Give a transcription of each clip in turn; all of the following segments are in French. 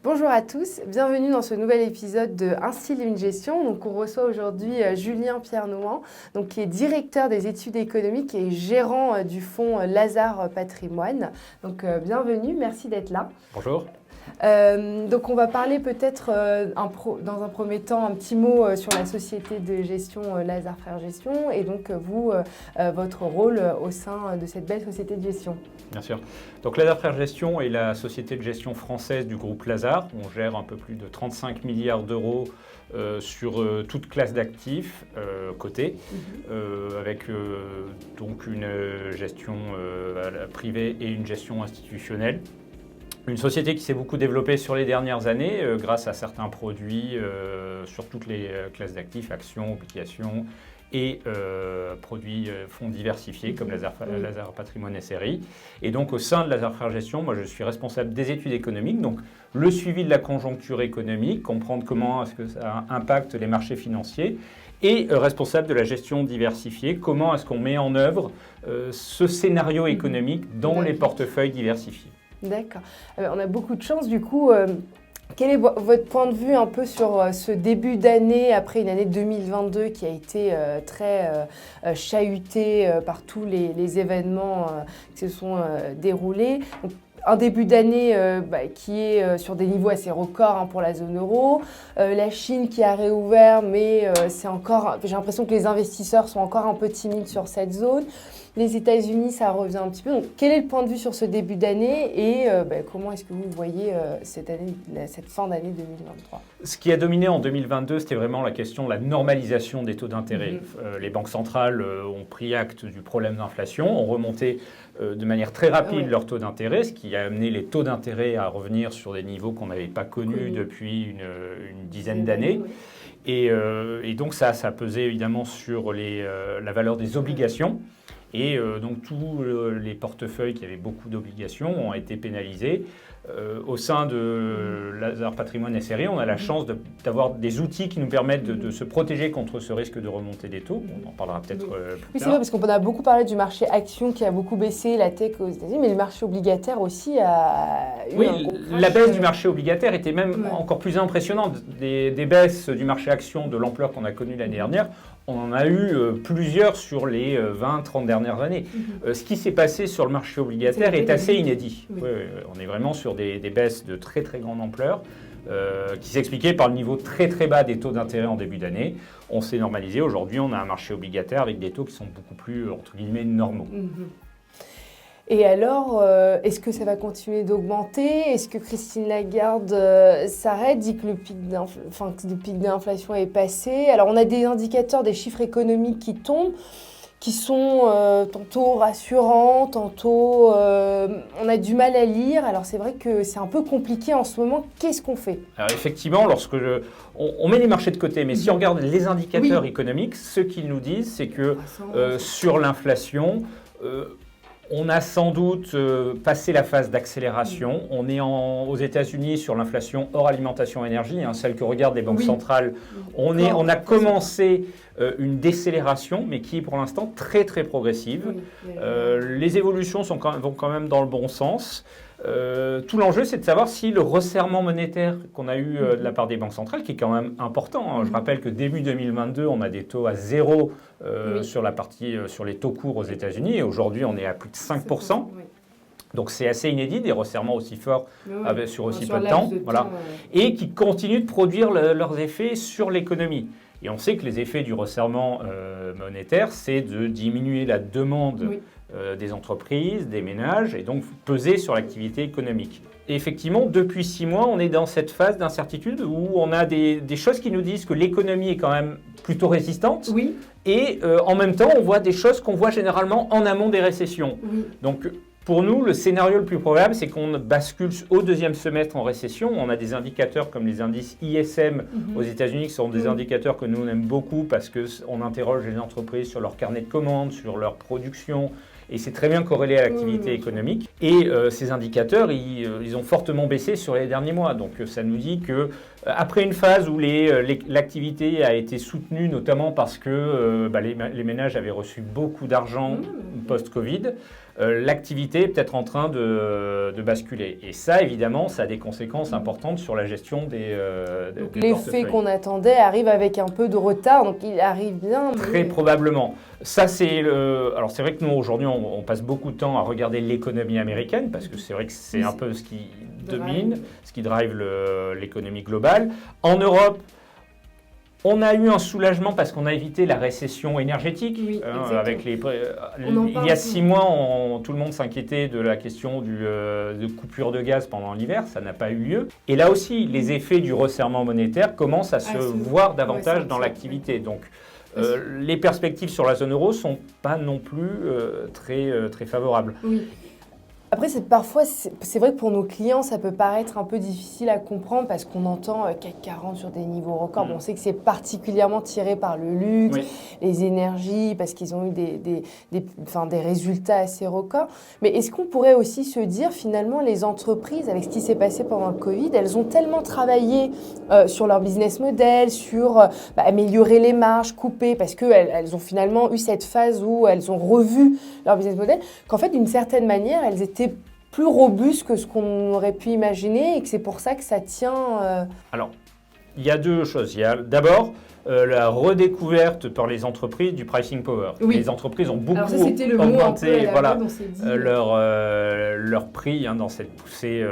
Bonjour à tous, bienvenue dans ce nouvel épisode de Un style, une gestion. Donc, on reçoit aujourd'hui Julien Pierre-Nouan, qui est directeur des études économiques et gérant du fonds Lazare Patrimoine. Donc, bienvenue, merci d'être là. Bonjour. Donc on va parler peut-être dans un premier temps un petit mot sur la société de gestion Lazare Frères Gestion et donc vous, votre rôle au sein de cette belle société de gestion. Bien sûr. Donc Lazare Frères Gestion est la société de gestion française du groupe Lazare. On gère un peu plus de 35 milliards d'euros sur toute classe d'actifs cotés, avec donc une gestion privée et une gestion institutionnelle. Une société qui s'est beaucoup développée sur les dernières années grâce à certains produits sur toutes les classes d'actifs, actions, obligations et produits fonds diversifiés comme Lazare Patrimoine SRI. Et donc au sein de Lazare Frères Gestion, moi je suis responsable des études économiques, donc le suivi de la conjoncture économique, comprendre comment est-ce que ça impacte les marchés financiers, et responsable de la gestion diversifiée, comment est-ce qu'on met en œuvre ce scénario économique dans les portefeuilles diversifiés. D'accord. On a beaucoup de chance du coup. Quel est votre point de vue un peu sur ce début d'année, après une année 2022 qui a été très chahutée par tous les événements qui se sont déroulés? Donc, un début d'année qui est sur des niveaux assez records pour la zone euro. La Chine qui a réouvert, mais c'est encore, j'ai l'impression que les investisseurs sont encore un peu timides sur cette zone. Les États-Unis, ça revient un petit peu. Donc, quel est le point de vue sur ce début d'année et comment est-ce que vous voyez cette fin d'année 2023? Ce qui a dominé en 2022, c'était vraiment la question de la normalisation des taux d'intérêt. Les banques centrales ont pris acte du problème d'inflation, ont remonté de manière très rapide leur taux d'intérêt, ce qui a amené les taux d'intérêt à revenir sur des niveaux qu'on n'avait pas connus depuis une dizaine d'années. Et donc ça a pesé évidemment sur la valeur des obligations. Et donc tous les portefeuilles qui avaient beaucoup d'obligations ont été pénalisés. Au sein de Lazare Patrimoine SRI, on a la chance d'avoir des outils qui nous permettent de se protéger contre ce risque de remontée des taux. On en parlera peut-être plus tard. Oui, c'est vrai, parce qu'on a beaucoup parlé du marché action qui a beaucoup baissé, la tech aux États-Unis, mais le marché obligataire aussi a eu un gros crash. La baisse du marché obligataire était même encore plus impressionnante. Des baisses du marché action de l'ampleur qu'on a connue l'année dernière, on en a eu plusieurs sur les 20-30 dernières années. Ce qui s'est passé sur le marché obligataire est assez inédit. On est vraiment sur des baisses de très très grande ampleur qui s'expliquaient par le niveau très très bas des taux d'intérêt en début d'année. On s'est normalisé. Aujourd'hui, on a un marché obligataire avec des taux qui sont beaucoup plus, entre guillemets, normaux. Et alors, est-ce que ça va continuer d'augmenter? Est-ce que Christine Lagarde s'arrête, dit que le pic d'inflation est passé? Alors, on a des indicateurs, des chiffres économiques qui tombent, qui sont tantôt rassurants, tantôt on a du mal à lire. Alors, c'est vrai que c'est un peu compliqué en ce moment. Qu'est-ce qu'on fait? Alors, effectivement, on met les marchés de côté, mais si on regarde les indicateurs économiques, ce qu'ils nous disent, c'est que sur l'inflation, on a sans doute passé la phase d'accélération. On est aux États-Unis sur l'inflation hors alimentation énergie, celle que regardent les banques centrales. On a commencé une décélération, mais qui est pour l'instant très très progressive. Les évolutions vont quand même dans le bon sens. Tout l'enjeu, c'est de savoir si le resserrement monétaire qu'on a eu de la part des banques centrales, qui est quand même important. Je rappelle que début 2022, on a des taux à zéro sur les taux courts aux États-Unis, et aujourd'hui, on est à plus de 5%. Donc c'est assez inédit, des resserrements aussi forts sur aussi peu de temps, et qui continuent de produire leurs effets sur l'économie. Et on sait que les effets du resserrement monétaire, c'est de diminuer la demande des entreprises, des ménages, et donc peser sur l'activité économique. Et effectivement, depuis 6 mois, on est dans cette phase d'incertitude où on a des choses qui nous disent que l'économie est quand même plutôt résistante, et en même temps, on voit des choses qu'on voit généralement en amont des récessions. Donc, pour nous, le scénario le plus probable, c'est qu'on bascule au deuxième semestre en récession. On a des indicateurs comme les indices ISM aux États-Unis, qui sont des indicateurs que nous, on aime beaucoup parce qu'on interroge les entreprises sur leur carnet de commandes, sur leur production, et c'est très bien corrélé à l'activité économique. Et ces indicateurs, ils ont fortement baissé sur les derniers mois. Donc ça nous dit qu'après une phase où l'activité a été soutenue, notamment parce que les ménages avaient reçu beaucoup d'argent post-Covid, l'activité est peut-être en train de basculer. Et ça, évidemment, ça a des conséquences importantes sur la gestion des l'effet qu'on attendait arrive avec un peu de retard, donc il arrive bien. Très probablement. Ça, alors c'est vrai que nous, aujourd'hui, on passe beaucoup de temps à regarder l'économie américaine, parce que c'est vrai que c'est un peu ce qui domine, ce qui drive l'économie globale. En Europe, on a eu un soulagement parce qu'on a évité la récession énergétique. Oui, avec il y a 6 mois, tout le monde s'inquiétait de la question de coupure de gaz pendant l'hiver. Ça n'a pas eu lieu. Et là aussi, les effets du resserrement monétaire commencent à se voir davantage dans l'activité. Donc, les perspectives sur la zone euro ne sont pas non plus très favorables. Oui. Après, parfois, c'est vrai que pour nos clients, ça peut paraître un peu difficile à comprendre parce qu'on entend CAC 40 sur des niveaux records. Bon, on sait que c'est particulièrement tiré par le luxe, les énergies, parce qu'ils ont eu des résultats assez records. Mais est-ce qu'on pourrait aussi se dire, finalement, les entreprises, avec ce qui s'est passé pendant le Covid, elles ont tellement travaillé sur leur business model, sur améliorer les marges, couper, parce qu'elles ont finalement eu cette phase où elles ont revu leur business model, qu'en fait, d'une certaine manière, elles étaient plus robustes que ce qu'on aurait pu imaginer et que c'est pour ça que ça tient. Alors, il y a 2 choses. Il y a d'abord la redécouverte par les entreprises du pricing power. Oui. Les entreprises ont beaucoup augmenté leur prix dans cette poussée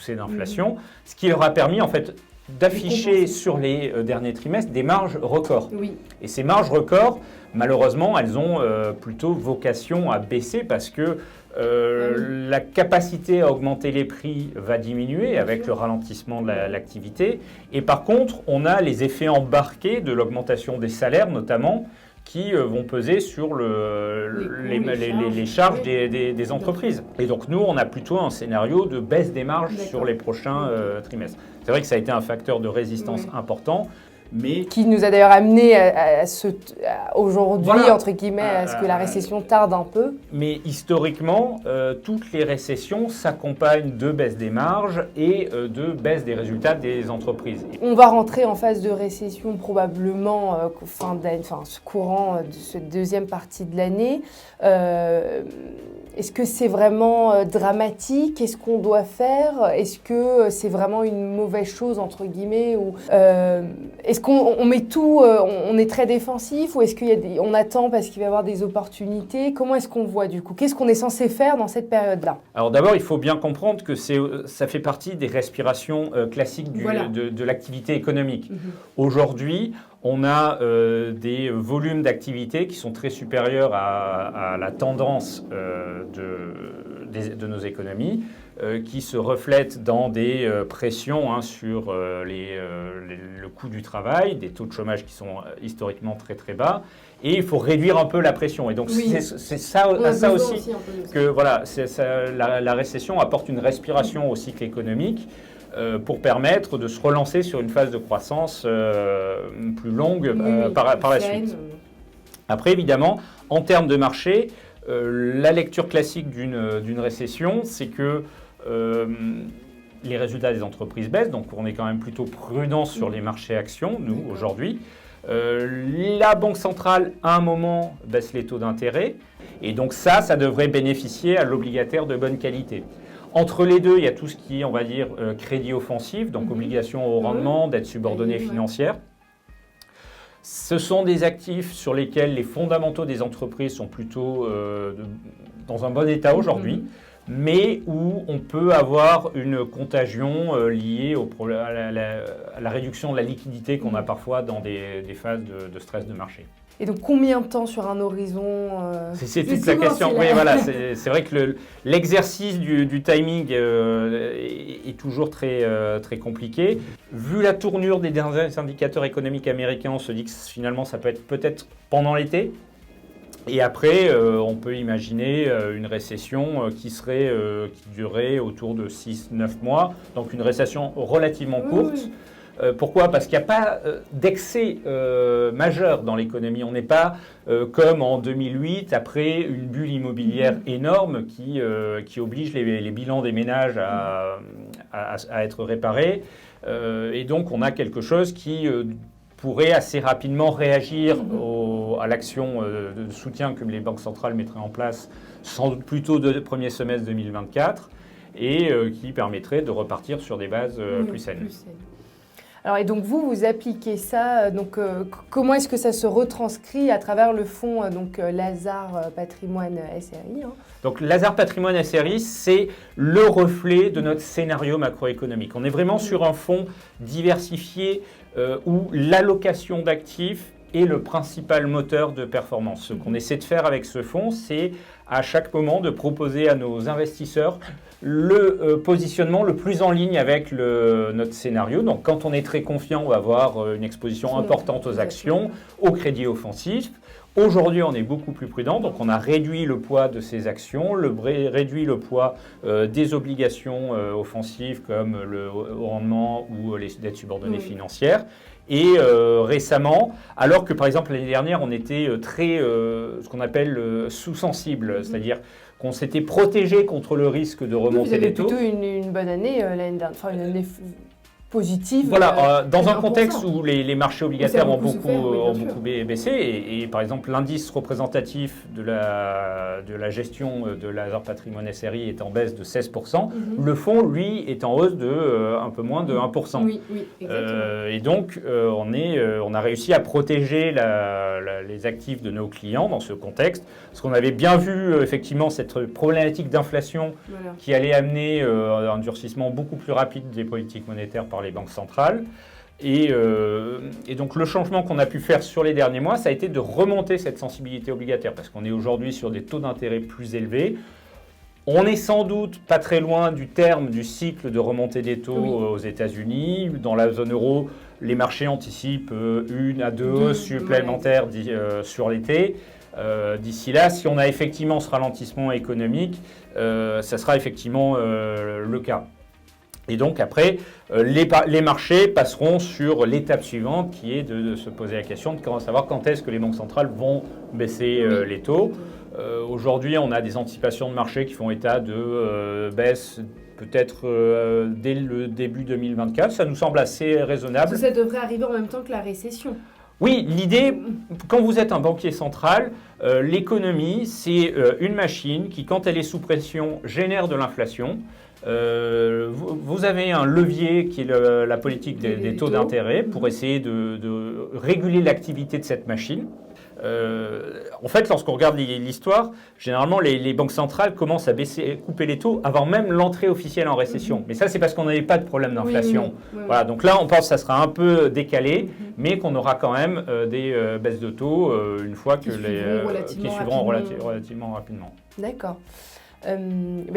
d'inflation, ce qui leur a permis en fait d'afficher sur les derniers trimestres des marges records. Oui. Et ces marges records, malheureusement, elles ont plutôt vocation à baisser parce que la capacité à augmenter les prix va diminuer avec le ralentissement de l'activité. Et par contre, on a les effets embarqués de l'augmentation des salaires notamment qui vont peser sur les charges des entreprises. Et donc nous, on a plutôt un scénario de baisse des marges sur les prochains trimestres. C'est vrai que ça a été un facteur de résistance important. Mais qui nous a d'ailleurs amené aujourd'hui, entre guillemets, à ce que la récession tarde un peu. Mais historiquement, toutes les récessions s'accompagnent de baisse des marges et de baisse des résultats des entreprises. On va rentrer en phase de récession probablement courant de cette deuxième partie de l'année. Est-ce que c'est vraiment dramatique? Qu'est-ce qu'on doit faire? Est-ce que c'est vraiment une mauvaise chose, entre guillemets, ou est-ce qu'on met tout, on est très défensif, ou est-ce qu'on attend parce qu'il va y avoir des opportunités? Comment est-ce qu'on voit du coup? Qu'est-ce qu'on est censé faire dans cette période-là? Alors d'abord, il faut bien comprendre que ça fait partie des respirations classiques de l'activité économique. Aujourd'hui, on a des volumes d'activité qui sont très supérieurs à la tendance de nos économies, qui se reflètent dans des pressions sur le coût du travail, des taux de chômage qui sont historiquement très très bas. Et il faut réduire un peu la pression. Et donc c'est ça aussi que la récession apporte une respiration au cycle économique. Pour permettre de se relancer sur une phase de croissance plus longue par la suite. Après, évidemment, en termes de marché, la lecture classique d'une récession, c'est que les résultats des entreprises baissent, donc on est quand même plutôt prudent sur les marchés actions, nous, aujourd'hui. La Banque centrale, à un moment, baisse les taux d'intérêt, et donc ça devrait bénéficier à l'obligataire de bonne qualité. Entre les deux, il y a tout ce qui est, on va dire, crédit offensif, donc obligation au rendement, dette subordonnée financière. Ce sont des actifs sur lesquels les fondamentaux des entreprises sont plutôt dans un bon état aujourd'hui, mais où on peut avoir une contagion liée à la réduction de la liquidité qu'on a parfois dans des phases de stress de marché. Et donc, combien de temps sur un horizon C'est toute la question. Oui, voilà, c'est vrai que l'exercice du timing est toujours très compliqué. Vu la tournure des derniers indicateurs économiques américains, on se dit que finalement, ça peut être peut-être pendant l'été. Et après, on peut imaginer une récession qui durerait autour de 6-9 mois. Donc, une récession relativement courte. Pourquoi? Parce qu'il n'y a pas d'excès majeur dans l'économie. On n'est pas comme en 2008, après une bulle immobilière énorme qui oblige les bilans des ménages à être réparés. Et donc, on a quelque chose qui pourrait assez rapidement réagir à l'action de soutien que les banques centrales mettraient en place, sans doute plutôt de premier semestre 2024, et qui permettrait de repartir sur des bases plus saines. Alors, et donc vous appliquez ça, donc comment est-ce que ça se retranscrit à travers le fonds Lazare Patrimoine SRI Donc Lazare Patrimoine SRI, c'est le reflet de notre scénario macroéconomique. On est vraiment sur un fonds diversifié où l'allocation d'actifs est le principal moteur de performance. Ce qu'on essaie de faire avec ce fonds, c'est à chaque moment de proposer à nos investisseurs le positionnement le plus en ligne avec notre scénario. Donc quand on est très confiant, on va avoir une exposition importante aux actions, au crédit offensif. Aujourd'hui, on est beaucoup plus prudent, donc on a réduit le poids de ces actions, réduit le poids des obligations offensives comme le haut rendement ou les dettes subordonnées financières. Et récemment, alors que par exemple l'année dernière, on était très ce qu'on appelle sous-sensible, c'est-à-dire qu'on s'était protégé contre le risque de remonter des taux. Vous avez plutôt une bonne année l'année dernière, enfin une année positive. Voilà, dans un contexte où les marchés obligataires ont beaucoup baissé et par exemple l'indice représentatif de la gestion de Lazare Patrimoine SRI est en baisse de 16%, le fonds, lui, est en hausse de un peu moins de 1%. Oui, exactement. Et donc, on a réussi à protéger les actifs de nos clients dans ce contexte, parce qu'on avait bien vu effectivement cette problématique d'inflation qui allait amener un durcissement beaucoup plus rapide des politiques monétaires par les banques centrales. Et donc le changement qu'on a pu faire sur les derniers mois, ça a été de remonter cette sensibilité obligataire, parce qu'on est aujourd'hui sur des taux d'intérêt plus élevés. On est sans doute pas très loin du terme du cycle de remontée des taux aux États-Unis. Dans la zone euro, les marchés anticipent 1 à 2 hausses supplémentaires sur l'été. D'ici là, si on a effectivement ce ralentissement économique, ça sera effectivement le cas. Et donc après, les marchés passeront sur l'étape suivante qui est de se poser la question de savoir quand est-ce que les banques centrales vont baisser les taux. Aujourd'hui, on a des anticipations de marché qui font état de baisse peut-être dès le début 2024. Ça nous semble assez raisonnable. Ça devrait arriver en même temps que la récession. Oui, l'idée, quand vous êtes un banquier central, l'économie, c'est une machine qui, quand elle est sous pression, génère de l'inflation. Vous avez un levier qui est la politique des taux d'intérêt pour essayer de réguler l'activité de cette machine. En fait, lorsqu'on regarde l'histoire, généralement les banques centrales commencent à couper les taux avant même l'entrée officielle en récession. Mais ça, c'est parce qu'on n'avait pas de problème d'inflation. Voilà, donc là, on pense que ça sera un peu décalé, mais qu'on aura quand même des baisses de taux une fois que qui suivront relativement rapidement. D'accord.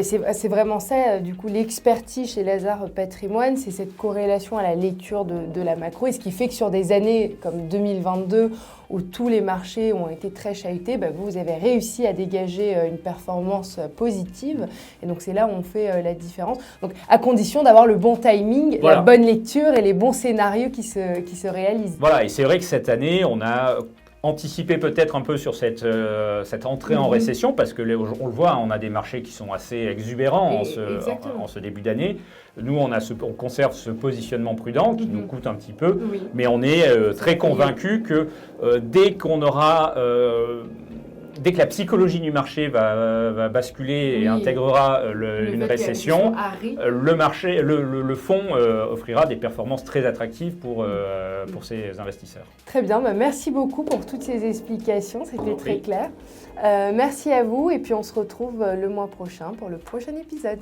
C'est vraiment ça, du coup, l'expertise chez Lazare Patrimoine, c'est cette corrélation à la lecture de la macro, et ce qui fait que sur des années comme 2022, où tous les marchés ont été très chahutés, vous avez réussi à dégager une performance positive, et donc c'est là où on fait la différence. Donc à condition d'avoir le bon timing, la bonne lecture et les bons scénarios qui se réalisent. Voilà, et c'est vrai que cette année, on a anticiper peut-être un peu sur cette entrée en récession, parce que on le voit, on a des marchés qui sont assez exubérants en ce début d'année. Nous, on conserve ce positionnement prudent qui nous coûte un petit peu, mais on est très convaincus que dès que la psychologie du marché va basculer et intégrera une récession, le fonds offrira des performances très attractives pour ses investisseurs. Très bien, merci beaucoup pour toutes ces explications, c'était très clair. Merci à vous et puis on se retrouve le mois prochain pour le prochain épisode.